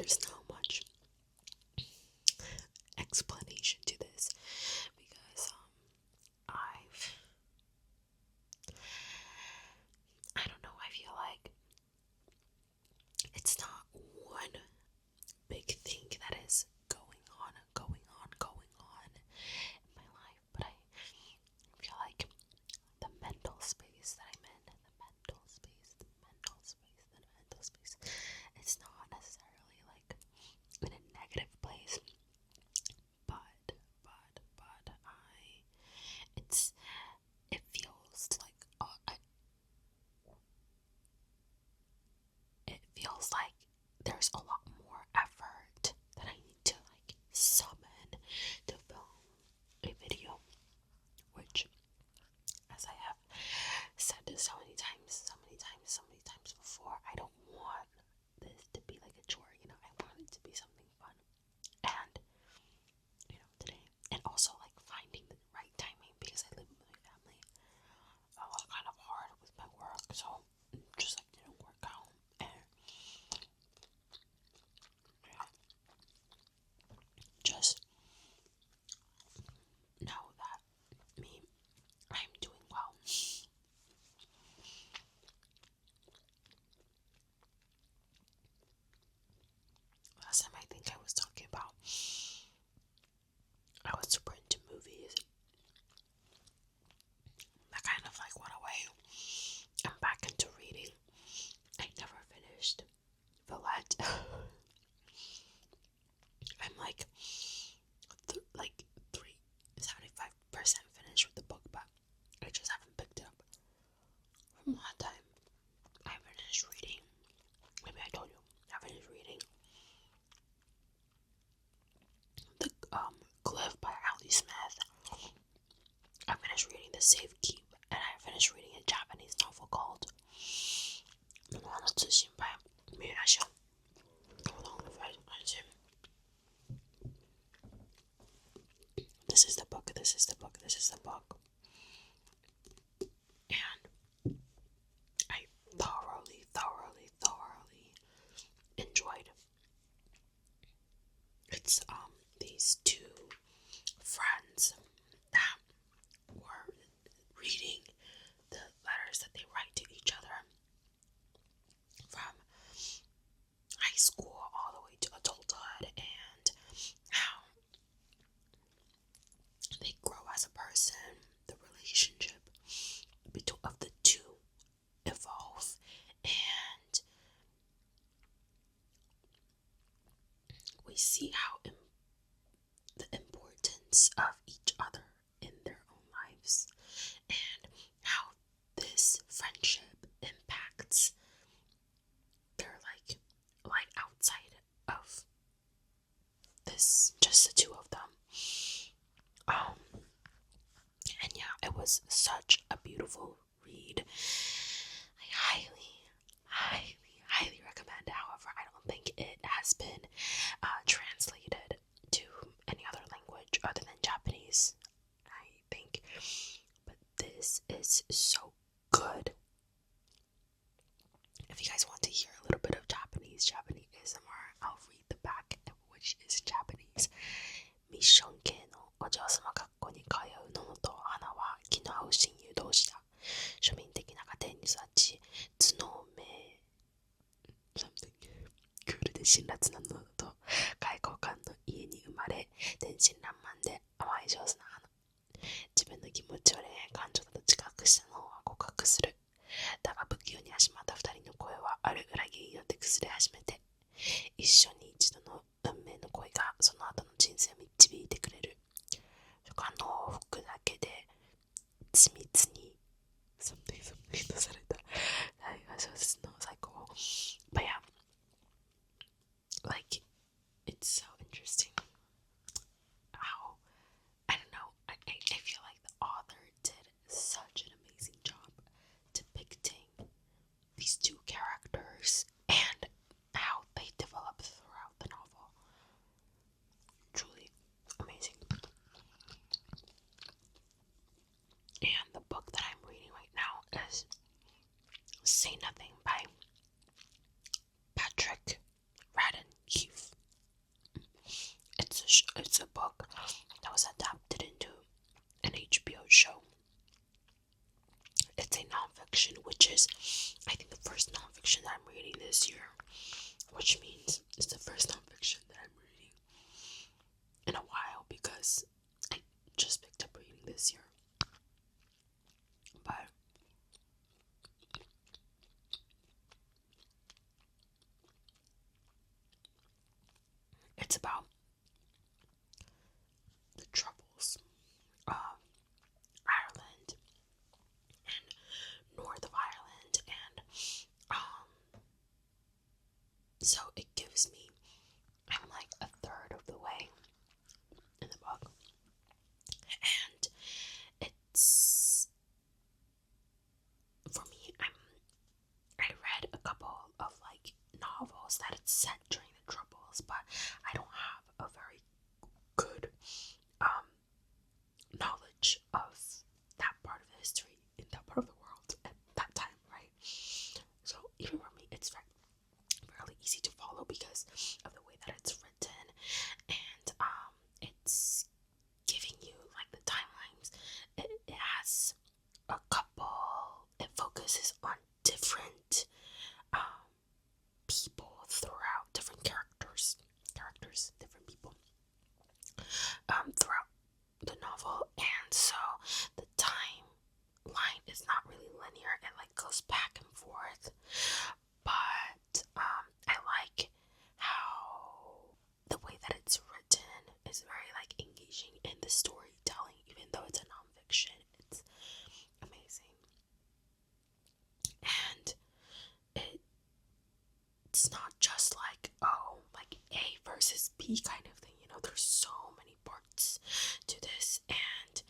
there's not much explanation to this because I don't know, I feel like it's not one big thing that is going on in my life, but I feel like the mental space that I'm in, it's not necessarily like in a negative place, but it feels like there's a lot more effort that I need to like summon to film a video, which, as I have said so many times before, I don't want this to be like a chore, I want it to be something fun. And today, and also like finding the right timing, because I live with my family. I was kind of hard with my work, so just like didn't work out. And yeah, just know that I'm doing well. Last time I think I was talking about I was super into movies. I kind of like went away. I'm back into reading. I never finished Villette. I'm like 75% finished with the book, but I just haven't picked it up. From last time I finished reading, maybe I told you, I finished reading The Cliff by Ali Smith. I finished reading The Safe Keep, and I finished reading a Japanese novel called The Tsushin by Miyashiro. This is the book. And I thoroughly enjoyed it. It's these two friends that were reading the letters that they write to each other from high school all the way to adulthood, and how they grow as a person, the relationship of the two evolve, and we see how the importance of each other in their own lives, and how this friendship impacts their life outside of this, just the two of them. And yeah, it was such a beautiful read. I highly recommend. However, I don't think it has been translated to any other language other than Japanese, I think. But this is so good. If you guys want to hear a little bit of Japanese ASMR, I'll read the back, which is Japanese. ミッション系のお嬢様学校に通うののと花は気の合う親友同士だ。庶民的な家庭に育ち、頭脳明クールで辛辣なのと外交官の家に生まれ、天真爛漫で甘い上手な花。自分の気持ちを恋愛感情だと自覚したのは告白する。だが不器用に始まった二人の声はある裏切りによって崩れ始めて、一生に一度の運命の恋がその後の人生を導いてくれる。初夏の往復だけで緻密にとされた大河小説の最高。But yeah, like, it's so interesting how, I don't know, I feel like the author did such an amazing job depicting these two characters and how they develop throughout the novel. Truly amazing. And the book that I'm reading right now is Say Nothing by Patrick Radden Keefe. it's a book that was adapted into an HBO show. It's a nonfiction, which is, I think, the first nonfiction that I'm reading this year, which means it's the first nonfiction that I'm reading in a while because I just picked up reading this year. But it's about the troubles of Ireland and north of Ireland, and so it gives me, I'm like a third of the way in the book, and it's, for me, I read a couple of like novels that it's set during the Troubles, but I don't have a very good knowledge of that part of history in that part of the world at that time, right? So even for me, it's fairly easy to follow because of the way that it's written, and it's giving you like the timelines. It has a couple. It focuses on different people throughout, different characters, different people throughout the novel, and so the timeline is not really linear. It like goes back and forth, but I like how the way that it's written is very like engaging in the storytelling, even though it's a nonfiction. It's amazing, and it's not just like, oh, like A versus B kind of thing. You know, there's so many parts to this, and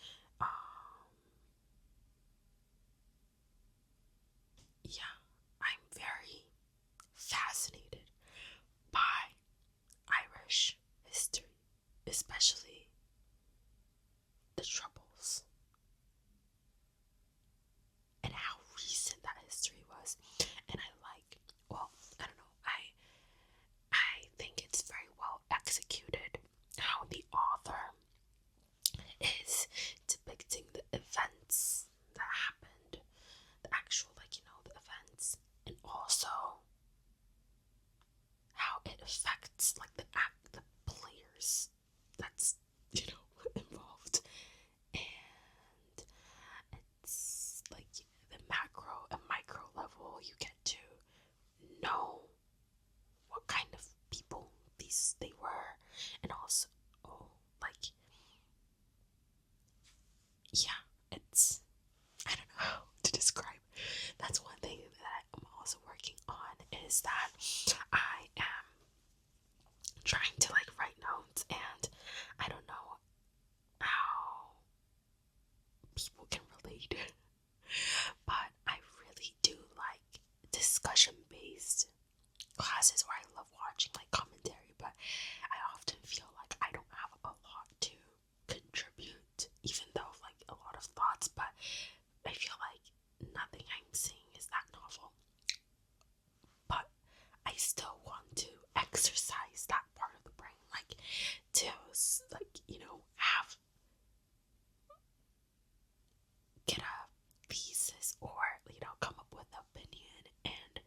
yeah, I'm very fascinated by Irish history, especially the Troubles, and how recent that history was. And I like, well, I don't know, I think it's very well executed how the author is depicting the events that happened, the actual, like, you know, the events, and also how it affects like the players that's, you know, involved. And it's like the macro and micro level, you get to know what kind of people they were, and also, oh, like, yeah, it's, I don't know how to describe. That's one thing that I'm also working on, is that I am trying to like write notes, and I don't know how people can relate, but I really do like discussion based classes where I love watching like commentary, but I often feel like I don't have a lot to contribute, even though like a lot of thoughts, but I feel like nothing I'm saying is that novel. But I still want to exercise that part of the brain, like to, like, you know, have, get a thesis, or, you know, come up with an opinion and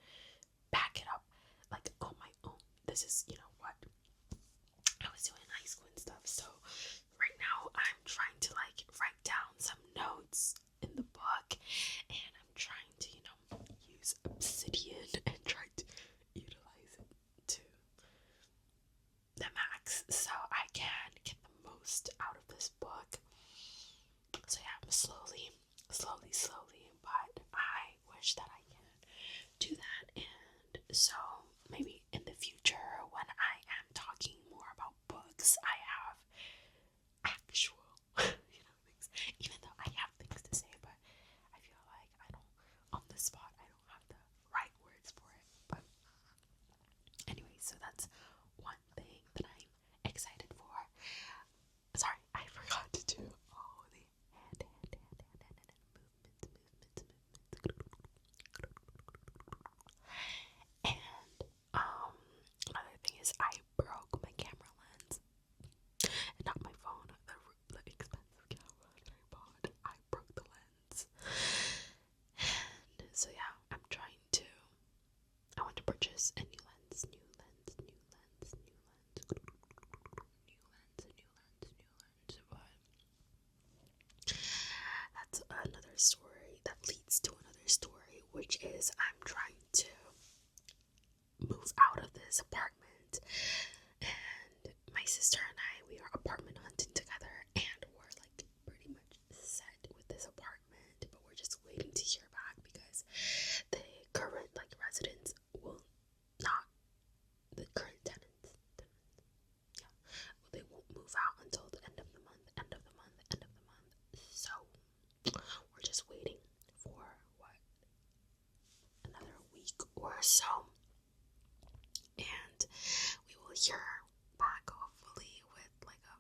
back it up like on my own. This is, you know, what I was doing in high school and stuff. So right now I'm trying to like write down some notes in the book, and I'm trying to, you know, use Obsidian and try to utilize it to the max so I can get the most out of this book. So yeah, I'm slowly, but I wish that I can do that. And so maybe in the future, when I am talking more about books, I have actual, you know, things. purchase a new lens, new lens, new lens, new lens, new lens, new lens, new lens. But that's another story that leads to another story, which is I'm trying to move out of this apartment, and my sister and I, we are apartment hunting together, and we're like pretty much set with this apartment, but we're just waiting to hear back because the current like residents will not, the current tenants, yeah, well, they won't move out until the end of the month, end of the month, end of the month. So we're just waiting for what, another week or so, and we will hear back hopefully with like a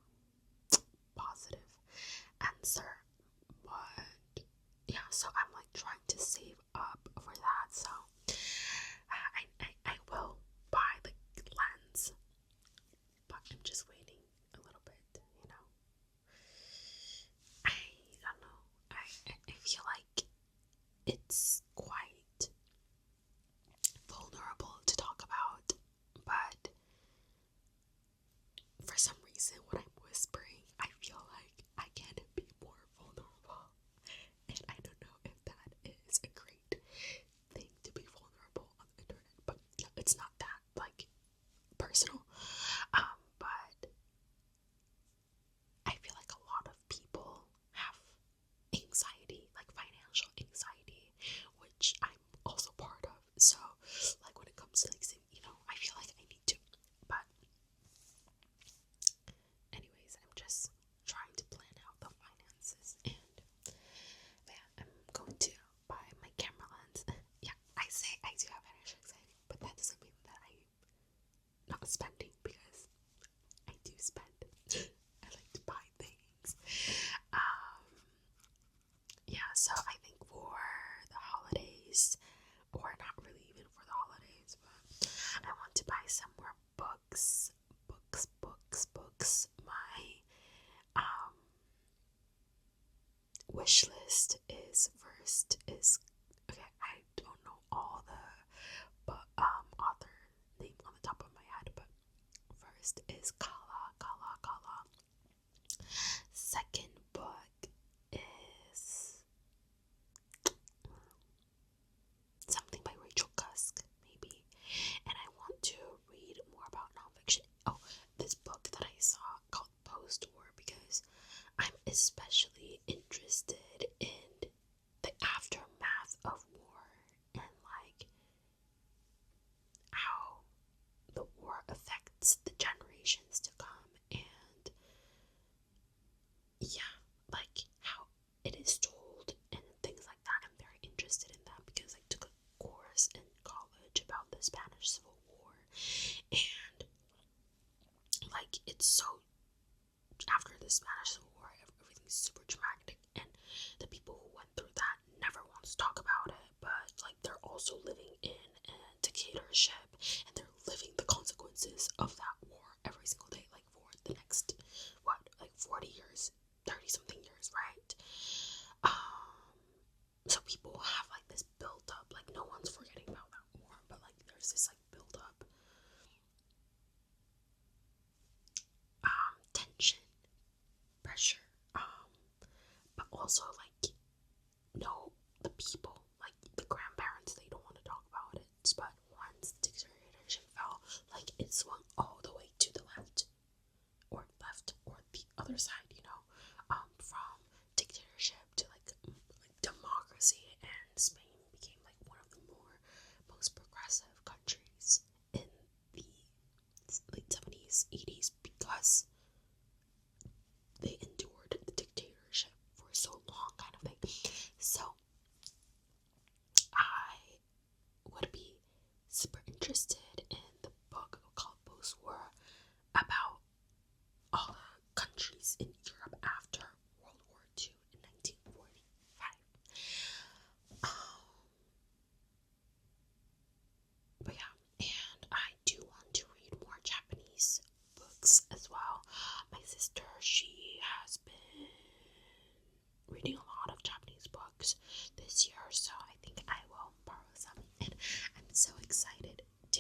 positive answer. But yeah, so I'm like trying to save up for that. So I will buy the lens, but I'm just waiting a little bit. I don't know. I feel like it's quite vulnerable to talk about, but for some reason when I'm whispering, I feel like I can be more vulnerable, and I don't know if that is a great thing to be vulnerable on the internet, but it's not that like personal. But I feel like a lot of people have anxiety, like financial anxiety, which I'm also part of. So like when it comes to like, I feel like I need to. But anyways, I'm just trying to plan out the finances, and yeah, I'm going to buy my camera lens. Yeah, I say I do have financial anxiety, but that doesn't mean that I'm not spending, because I do spend. I like to buy things. Yeah, so I think for the holidays, or not really even for the holidays, but I want to buy some more books. My wish list is first is, okay, I don't know all the author name on the top of my head, but first is Kala. Second book is something by Rachel Cusk, maybe. And I want to read more about nonfiction. Oh, this book that I saw called Post-War, because I'm especially interested in the aftermath of war, and like how the war affects the generations to come, and yeah, like how it is told and things like that. I'm very interested in that because I took a course in college about the Spanish Civil War, and like it's so, after the Spanish Civil War, everything's super traumatic, and the people who went through that never want to talk about it, but like they're also living in a dictatorship, and they're living the consequences of that war every single day, like for the next, what, like 40 years, 30 something years, right? So people have like this built up, like no one's forgetting about that war, but like there's this like built up tension, pressure, but also like, no, the people, like the grandparents, they don't want to talk about it, but once the dictatorship fell, like it swung all the way to the left or the other side, from dictatorship to like democracy, and Spain became like one of the most progressive countries in the late 70s, 80s, because they endured the dictatorship for so long, kind of thing. So I would be super interested in the book called Post-War, about all the countries in Europe after World War II in 1945. But yeah, and I do want to read more Japanese books as well. My sister, she has been reading a lot of Japanese books this year, so I think I will borrow some, and I'm so excited to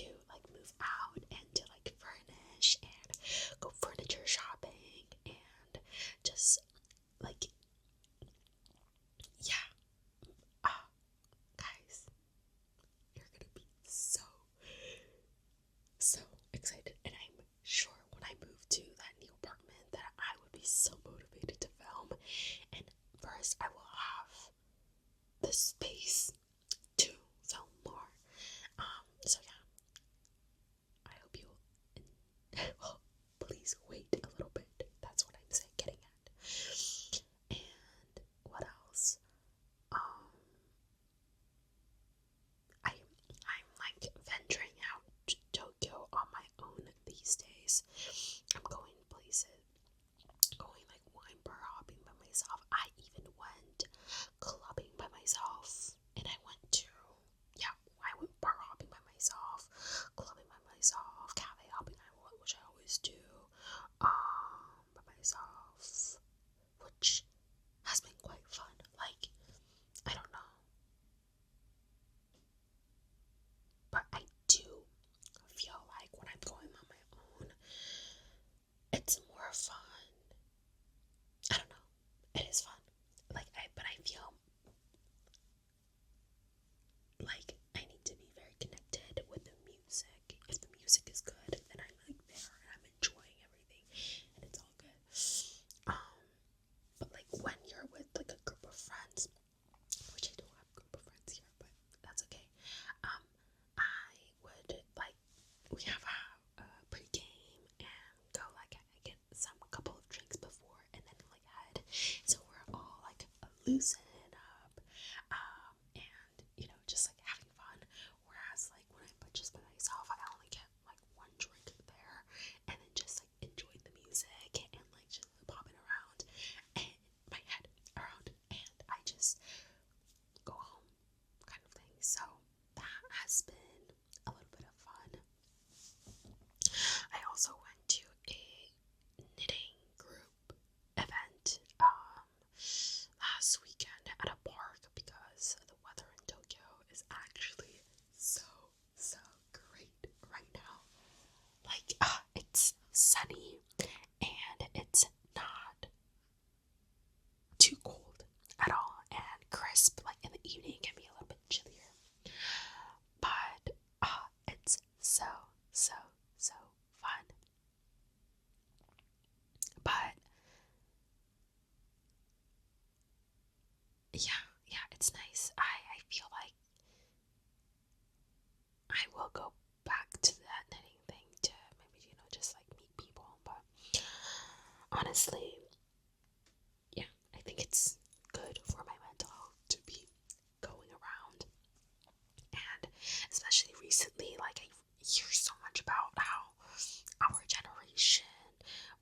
we have a pre-game and go like I get some couple of drinks before and then like head. So we're all like loosening up, and just like having fun. Whereas like when I put just by myself, I only get like one drink there and then just like enjoying the music and like just popping around and my head around, and I just go home kind of thing. So that has been a little bit of fun. I also went to a knitting group event last weekend at a park because the weather in Tokyo is actually so great right now. Like it's sunny and it's not too cold at all, and crisp. Like in the evening it can be a little bit chillier, but it's so fun. But yeah, it's nice. I feel like I will go back to that knitting thing to maybe just like meet people, but honestly, yeah, I think it's good for my mental health to be going around. And especially recently, like I hear so much about how our generation,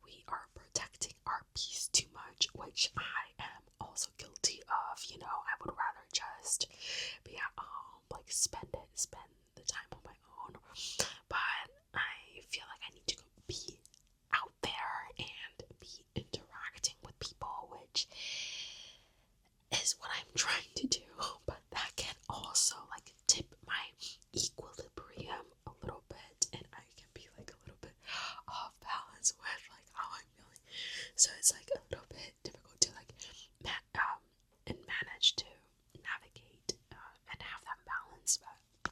we are protecting our peace too much, which I am also guilty of. I would rather just be at home, like spend the time on my own. But I feel like I need to be out there and be interacting with people, which is what I'm trying to do. But that can also like tip my equilibrium a little bit, and I can be like a little bit off balance with like how I'm feeling. So it's like a little bit difficult to like and manage to navigate and have that balance. But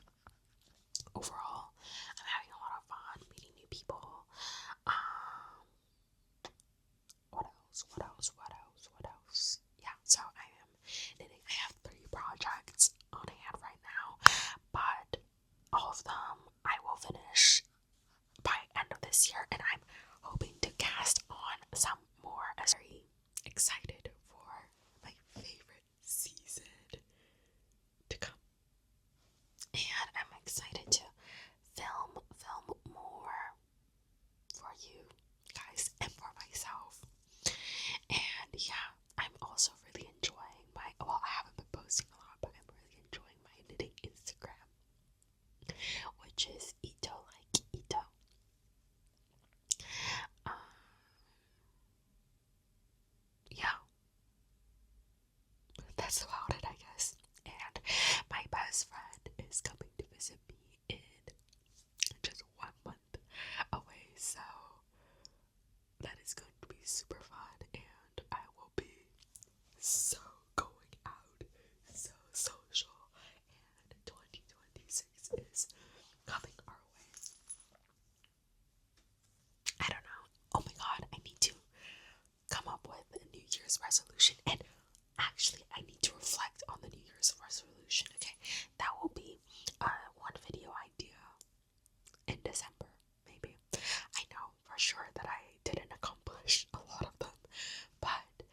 overall, I'm having a lot of fun meeting new people. What else? Yeah, so I am knitting. I have 3 projects on hand right now, but all of them I will finish by end of this year, and I'm hoping to cast on some more. I'm very excited for my favorite season to come, and I'm excited to film more for you guys and for myself. And yeah, I'm also really enjoying I haven't been posting a lot, but I'm really enjoying my knitting Instagram, which is Ito like Ito. Yeah, that's about it, I guess. And my best friend is coming to visit me in just 1 month away, so that is going to be super fun, and I will be so going out, so social, and 2026 is coming our way. I don't know. Oh my god, I need to come up with a New Year's resolution, and actually I need to reflect on the New Year's resolution. Okay, that will be one video idea in December, maybe. I know for sure that I didn't accomplish a lot of them, but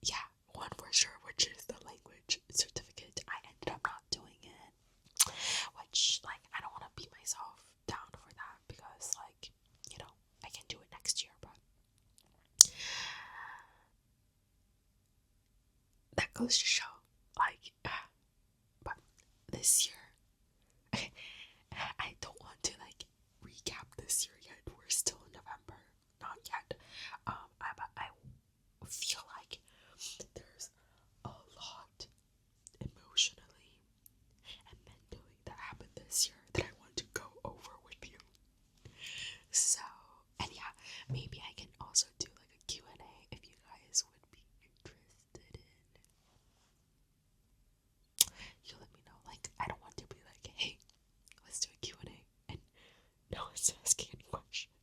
yeah, one for sure, which is the language certificate. I ended up not doing it, which like I don't want to beat myself down for that, because like I can do it next year, but that goes to show like but this year I don't want to like recap this year yet. We're still in November, not yet. I feel like there's a lot emotionally and mentally that happened this year that I want to go over with you. So, and yeah, maybe I can also do like a Q&A if you guys would be interested in. You let me know. Like, I don't want to be like, hey, let's do a Q&A and no one's asking any questions.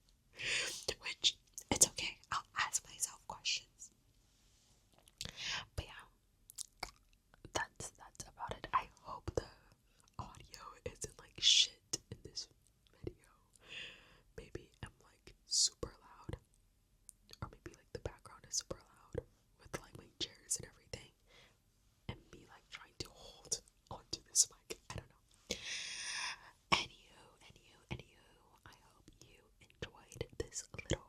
Which, it's okay. I'll ask myself questions. But yeah, that's about it. I hope the audio isn't like shit in this this little